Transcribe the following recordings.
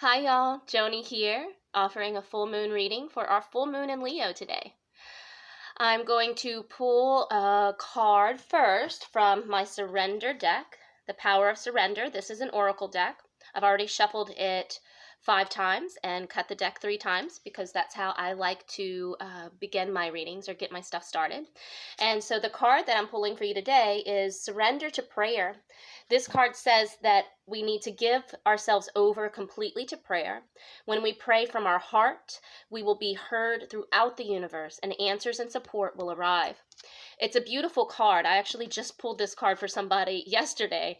Hi, y'all. Joni here, offering a full moon reading for our full moon in Leo today. I'm going to pull a card first from my Surrender deck, the Power of Surrender. This is an oracle deck. I've already shuffled it 5 times and cut the deck 3 times because that's how I like to begin my readings or get my stuff started. And so the card that I'm pulling for you today is Surrender to Prayer. This card says that we need to give ourselves over completely to prayer. When we pray from our heart, we will be heard throughout the universe and answers and support will arrive. It's a beautiful card. I actually just pulled this card for somebody yesterday,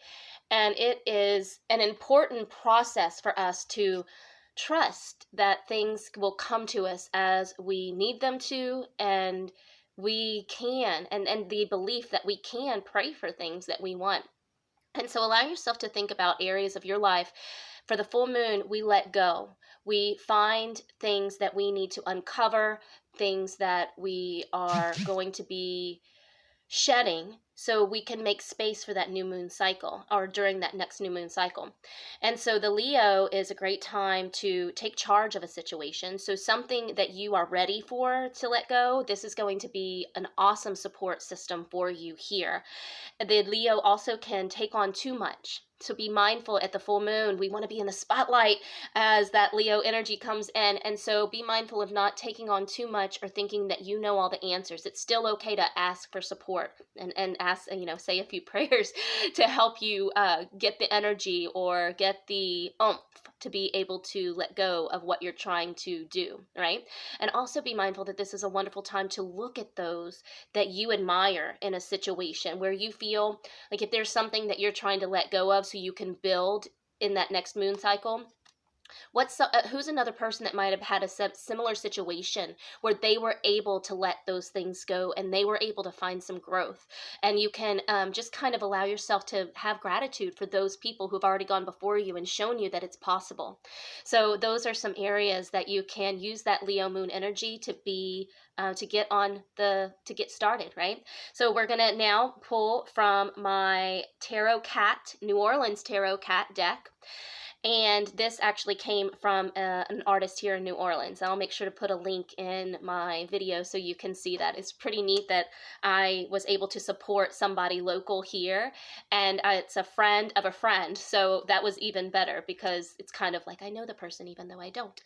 and it is an important process for us to trust that things will come to us as we need them to, and we can, and the belief that we can pray for things that we want. And so allow yourself to think about areas of your life. For the full moon, we let go. We find things that we need to uncover, things that we are going to be shedding so we can make space for that new moon cycle or during that next new moon cycle. And so the Leo is a great time to take charge of a situation. So something that you are ready for to let go, this is going to be an awesome support system for you here. The Leo also can take on too much. So be mindful at the full moon. We want to be in the spotlight as that Leo energy comes in. And so be mindful of not taking on too much or thinking that you know all the answers. It's still okay to ask for support and ask, say a few prayers to help you get the energy or get the oomph to be able to let go of what you're trying to do, right? And also be mindful that this is a wonderful time to look at those that you admire in a situation where you feel like if there's something that you're trying to let go of so you can build in that next moon cycle. Who's another person that might have had a similar situation where they were able to let those things go and they were able to find some growth? And you can just kind of allow yourself to have gratitude for those people who've already gone before you and shown you that it's possible. So those are some areas that you can use that Leo moon energy to be to get started, right? So we're gonna now pull from my Tarot Cat, New Orleans Tarot Cat deck. And this actually came from an artist here in New Orleans. I'll make sure to put a link in my video so you can see that. It's pretty neat that I was able to support somebody local here, and it's a friend of a friend, so that was even better because it's kind of like I know the person even though I don't.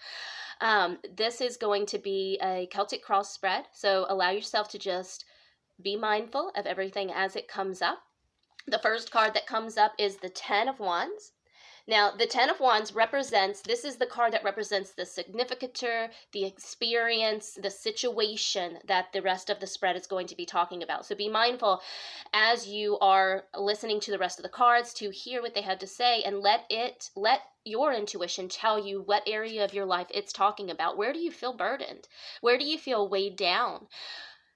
This is going to be a Celtic cross spread, so allow yourself to just be mindful of everything as it comes up. The first card that comes up is the Ten of Wands. Now, the Ten of Wands this is the card that represents the significator, the experience, the situation that the rest of the spread is going to be talking about. So be mindful as you are listening to the rest of the cards to hear what they have to say and let your intuition tell you what area of your life it's talking about. Where do you feel burdened? Where do you feel weighed down?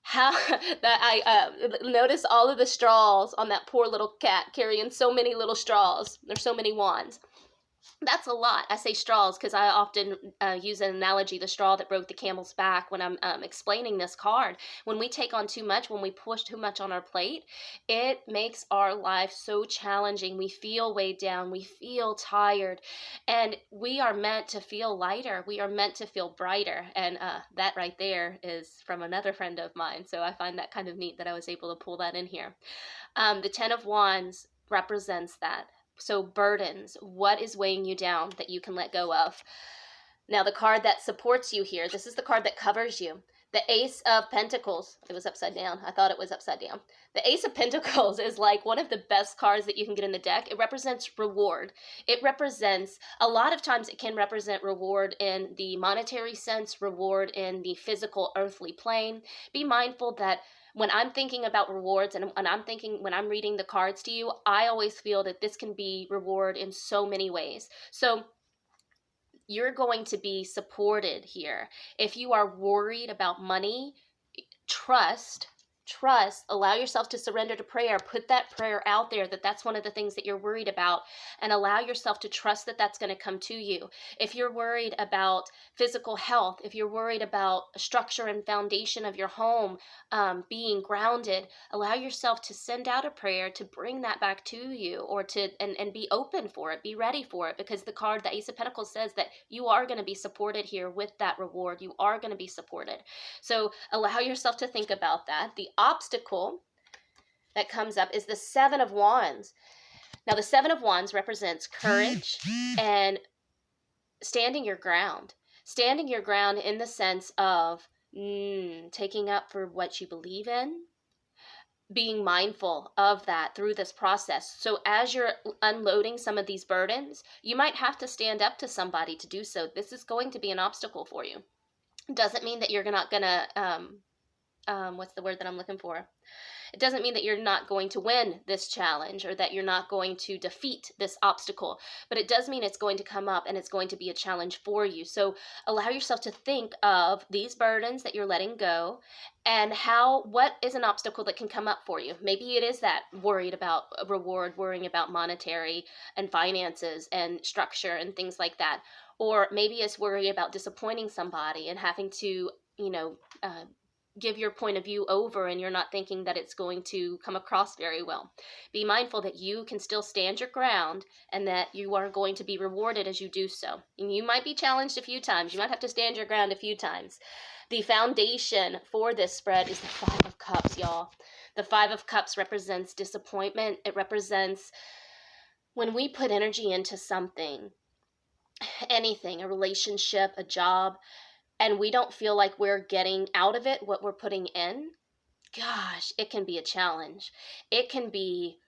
How that I notice all of the straws on that poor little cat carrying so many little straws. There's so many wands. That's a lot. I say straws because I often use an analogy, the straw that broke the camel's back, when I'm explaining this card. When we take on too much, when we push too much on our plate, it makes our life so challenging. We feel weighed down. We feel tired. And we are meant to feel lighter. We are meant to feel brighter. And that right there is from another friend of mine. So I find that kind of neat that I was able to pull that in here. The Ten of Wands represents that. So burdens, what is weighing you down that you can let go of? Now the card that supports you here, this is the card that covers you. The Ace of Pentacles. It was upside down. I thought it was upside down. The Ace of Pentacles is like one of the best cards that you can get in the deck. It represents reward. It represents, a lot of times it can represent reward in the monetary sense, reward in the physical earthly plane. Be mindful that when I'm thinking about rewards and when I'm reading the cards to you, I always feel that this can be reward in so many ways. So you're going to be supported here. If you are worried about money, trust trust, allow yourself to surrender to prayer, put that prayer out there that that's one of the things that you're worried about, and allow yourself to trust that that's going to come to you. If you're worried about physical health, if you're worried about structure and foundation of your home being grounded, allow yourself to send out a prayer to bring that back to you, or to and be open for it, be ready for it, because the card, the Ace of Pentacles, says that you are going to be supported here with that reward. You are going to be supported. So allow yourself to think about that. The obstacle that comes up is the Seven of Wands. Now, the Seven of Wands represents courage and standing your ground. Standing your ground in the sense of taking up for what you believe in, being mindful of that through this process. So as you're unloading some of these burdens, you might have to stand up to somebody to do so. This is going to be an obstacle for you. Doesn't mean that you're not gonna what's the word that I'm looking for? It doesn't mean that you're not going to win this challenge, or that you're not going to defeat this obstacle, but it does mean it's going to come up and it's going to be a challenge for you. So allow yourself to think of these burdens that you're letting go, and what is an obstacle that can come up for you. Maybe it is that worried about a reward, worrying about monetary and finances and structure and things like that. Or maybe it's worry about disappointing somebody and having to, give your point of view over, and you're not thinking that it's going to come across very well. Be mindful that you can still stand your ground, and that you are going to be rewarded as you do so. And you might be challenged a few times. You might have to stand your ground a few times. The foundation for this spread is the Five of Cups, y'all. The Five of Cups represents disappointment. It represents when we put energy into something, anything, a relationship, a job, and we don't feel like we're getting out of it what we're putting in, gosh, it can be a challenge. It can be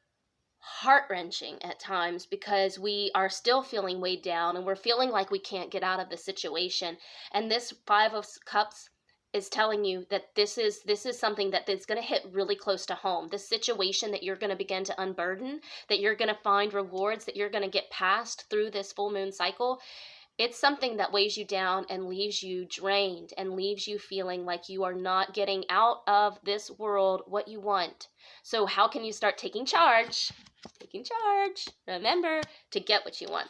heart-wrenching at times, because we are still feeling weighed down and we're feeling like we can't get out of the situation. And this Five of Cups is telling you that this is something that is going to hit really close to home. This situation that you're going to begin to unburden, that you're going to find rewards, that you're going to get past through this full moon cycle. It's something that weighs you down and leaves you drained and leaves you feeling like you are not getting out of this world what you want. So how can you start taking charge? Taking charge, remember, to get what you want.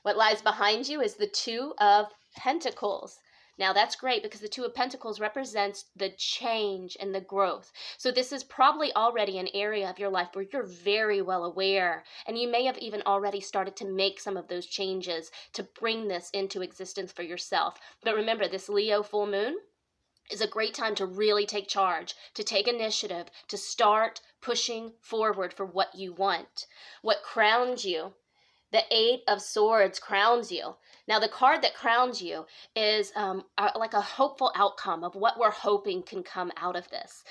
What lies behind you is the Two of Pentacles. Now that's great, because the Two of Pentacles represents the change and the growth. So this is probably already an area of your life where you're very well aware, and you may have even already started to make some of those changes to bring this into existence for yourself. But remember, this Leo full moon is a great time to really take charge, to take initiative, to start pushing forward for what you want. What crowns you? The Eight of Swords crowns you. Now, the card that crowns you is like a hopeful outcome of what we're hoping can come out of this.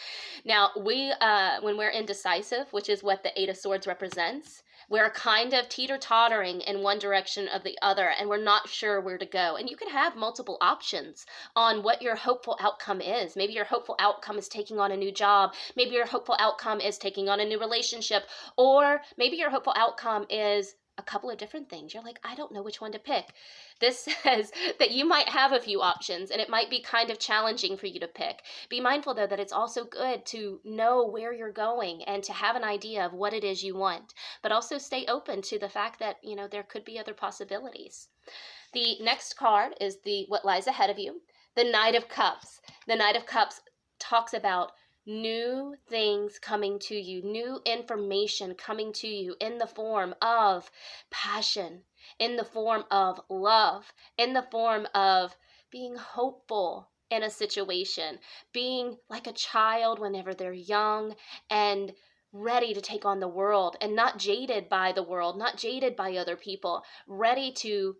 Now, when we're indecisive, which is what the Eight of Swords represents, we're kind of teeter-tottering in one direction or the other, and we're not sure where to go. And you could have multiple options on what your hopeful outcome is. Maybe your hopeful outcome is taking on a new job. Maybe your hopeful outcome is taking on a new relationship. Or maybe your hopeful outcome is a couple of different things. You're like, I don't know which one to pick. This says that you might have a few options, and it might be kind of challenging for you to pick. Be mindful, though, that it's also good to know where you're going and to have an idea of what it is you want, but also stay open to the fact that, there could be other possibilities. The next card is what lies ahead of you, the Knight of Cups. The Knight of Cups talks about new things coming to you, new information coming to you in the form of passion, in the form of love, in the form of being hopeful in a situation, being like a child whenever they're young and ready to take on the world, and not jaded by the world, not jaded by other people, ready to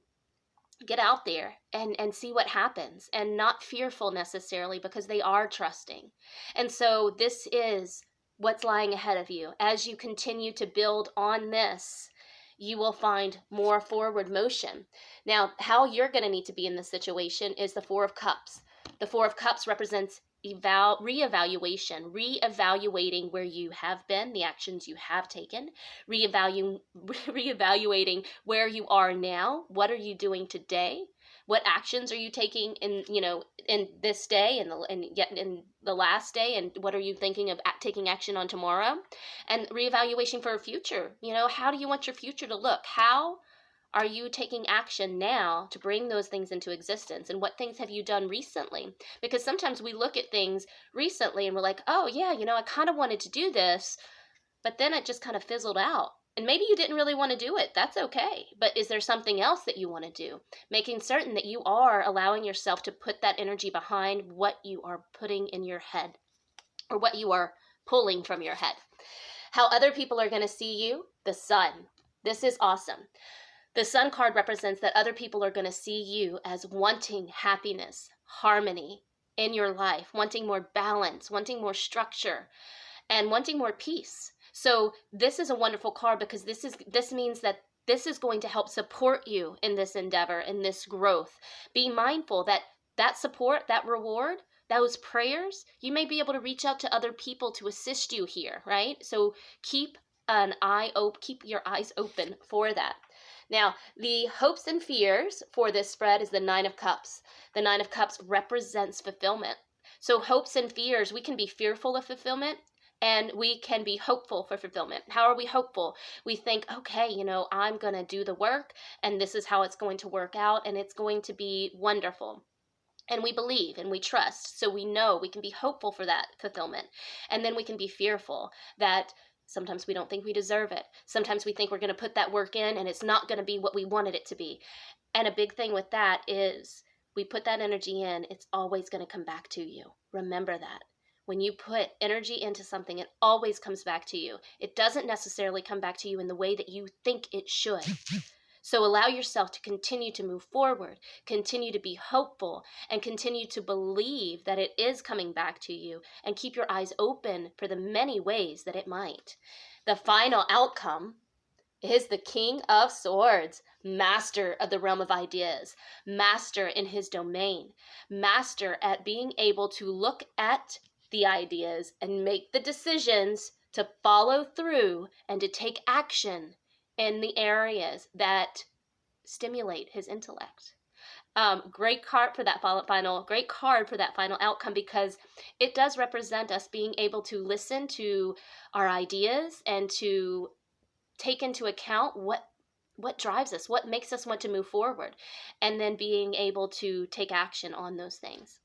get out there and see what happens, and not fearful necessarily, because they are trusting. And so this is what's lying ahead of you. As you continue to build on this, you will find more forward motion. Now, how you're going to need to be in this situation is the Four of Cups. The Four of Cups represents reevaluating where you have been, the actions you have taken, reevaluating where you are now, what are you doing today, What actions are you taking in, in this day and yet in the last day, and what are you thinking of taking action on tomorrow? And reevaluation for a future. How do you want your future to look? How are you taking action now to bring those things into existence? And what things have you done recently? Because sometimes we look at things recently and we're like, oh, yeah, I kind of wanted to do this, but then it just kind of fizzled out. And maybe you didn't really want to do it. That's okay. But is there something else that you want to do? Making certain that you are allowing yourself to put that energy behind what you are putting in your head or what you are pulling from your head. How other people are going to see you, the sun. This is awesome. The sun card represents that other people are going to see you as wanting happiness, harmony in your life, wanting more balance, wanting more structure, and wanting more peace. So this is a wonderful card because this means that this is going to help support you in this endeavor, in this growth. Be mindful that support, that reward, those prayers, you may be able to reach out to other people to assist you here, right? So keep your eyes open for that. Now, the hopes and fears for this spread is the Nine of Cups. The Nine of Cups represents fulfillment. So hopes and fears, we can be fearful of fulfillment and we can be hopeful for fulfillment. How are we hopeful? We think, okay, I'm going to do the work and this is how it's going to work out and it's going to be wonderful. And we believe and we trust. So we know we can be hopeful for that fulfillment. And then we can be fearful that sometimes we don't think we deserve it. Sometimes we think we're going to put that work in and it's not going to be what we wanted it to be. And a big thing with that is we put that energy in, it's always going to come back to you. Remember that. When you put energy into something, it always comes back to you. It doesn't necessarily come back to you in the way that you think it should. So allow yourself to continue to move forward, continue to be hopeful, and continue to believe that it is coming back to you, and keep your eyes open for the many ways that it might. The final outcome is the King of Swords, master of the realm of ideas, master in his domain, master at being able to look at the ideas and make the decisions to follow through and to take action in the areas that stimulate his intellect. Great card for that final outcome because it does represent us being able to listen to our ideas and to take into account what drives us, what makes us want to move forward, and then being able to take action on those things.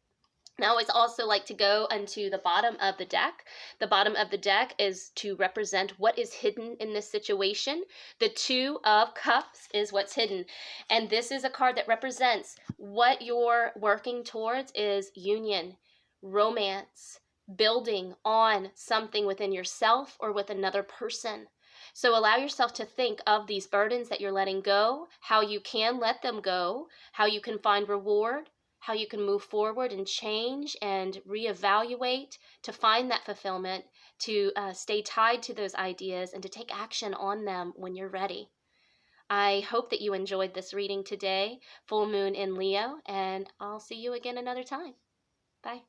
Now, I always also like to go unto the bottom of the deck. The bottom of the deck is to represent what is hidden in this situation. The Two of Cups is what's hidden. And this is a card that represents what you're working towards is union, romance, building on something within yourself or with another person. So allow yourself to think of these burdens that you're letting go, how you can let them go, how you can find reward, how you can move forward and change and reevaluate to find that fulfillment, to stay tied to those ideas and to take action on them when you're ready. I hope that you enjoyed this reading today, Full Moon in Leo, and I'll see you again another time. Bye.